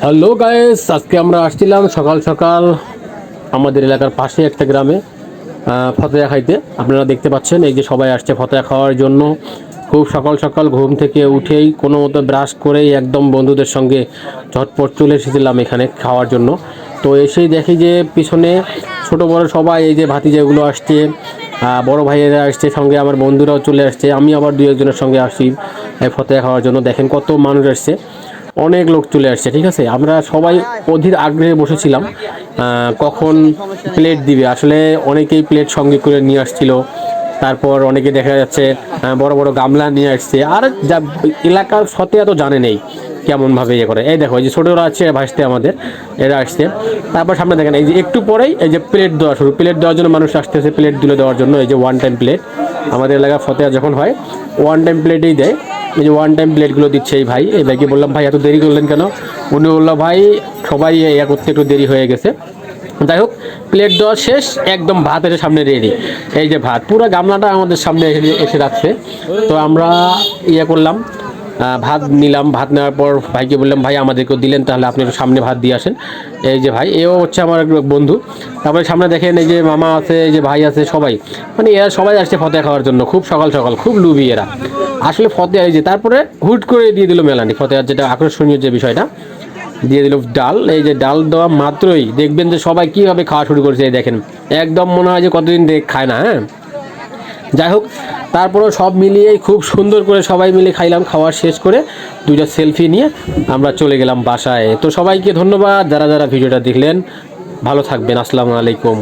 Hello guys, আজকে আমরা আসছিলাম সকাল সকাল আমাদের এলাকার পাশে একটা গ্রামে ফতেয়া খাইতে। আপনারা দেখতে পাচ্ছেন এই যে সবাই আসছে ফতেয়া খাওয়ার জন্য। খুব সকাল সকাল ঘুম থেকে উঠেই কোনো মতো ব্রাশ করেই একদম বন্ধুদের সঙ্গে ঝটপট চলে এসেছিলাম এখানে খাওয়ার জন্য। তো এসেই দেখি যে পিছনে ছোট বড় সবাই এই যে ভাতিজাগুলো আসছে, বড় ভাইয়েরা আসছে, সঙ্গে আমার বন্ধুরাও চলে আসছে। আমি আবার দু একজনের সঙ্গে আসি এই ফতেয়া খাওয়ার জন্য। দেখেন কত মানুষ আসছে, অনেক লোক চলে আসছে। ঠিক আছে, আমরা সবাই অধীর আগ্রহে বসেছিলাম কখন প্লেট দিবে। আসলে অনেকেই প্লেট সঙ্গে করে নিয়ে আসছিল। তারপর অনেকে দেখা যাচ্ছে বড় বড় গামলা নিয়ে আসছে। আর যা এলাকার ফতেয়া তো জানে নেই কেমনভাবে ইয়ে করে। এই দেখো এই যে ছোটোরা আছে ভাসতে আমাদের, এরা আসছে। তারপর সামনে দেখেন এই যে একটু পরেই এই যে প্লেট দেওয়া শুরু। প্লেট দেওয়ার জন্য মানুষ আসতেছে, প্লেট তুলে দেওয়ার জন্য। এই যে ওয়ান টাইম প্লেট আমাদের এলাকার ফতেয়া যখন হয় ওয়ান টাইম প্লেটেই দেয়। এই যে ওয়ান টাইম প্লেটগুলো দিচ্ছে এই ভাই। এই ভাইকে বললাম, ভাই এত দেরি করলেন কেন? উনি বললো, ভাই সবাই ইয়া করতে একটু দেরি হয়ে গেছে। যাই হোক, প্লেট দেওয়া শেষ, একদম ভাত এসে সামনে রেডি। এই যে ভাত পুরো গামলাটা আমাদের সামনে এসে রাখছে। তো আমরা ইয়ে করলাম, ভাত নিলাম। ভাত নেওয়ার পর ভাইকে বললাম, ভাই আমাদেরকেও দিলেন, তাহলে আপনি একটু সামনে ভাত দিয়ে আসেন। এই যে ভাই, এও হচ্ছে আমার এক বন্ধু। তারপরে সামনে দেখেন এই যে মামা আছে, এই যে ভাই আছে, সবাই মানে এরা সবাই আসছে ফতেয়া খাওয়ার জন্য। খুব সকাল সকাল, খুব লুবি এরা আসলে ফতেয়া। এই যে তারপরে হুট করে দিয়ে দিল মেলানি ফতেয়ার, যেটা আকর্ষণীয় যে বিষয়টা দিয়ে দিল ডাল। এই যে ডাল দেওয়া মাত্রই দেখবেন যে সবাই কীভাবে খাওয়া শুরু করছে। এই দেখেন, একদম মনে হয় যে কতদিন খায় না। হ্যাঁ, যাই হোক, তারপরেও সব মিলিয়েই খুব সুন্দর করে সবাই মিলে খাইলাম। খাওয়া শেষ করে দুইটা সেলফি নিয়ে আমরা চলে গেলাম বাসায়। তো সবাইকে ধন্যবাদ যারা যারা ভিডিওটা দেখলেন। ভালো থাকবেন, আসসালামু আলাইকুম।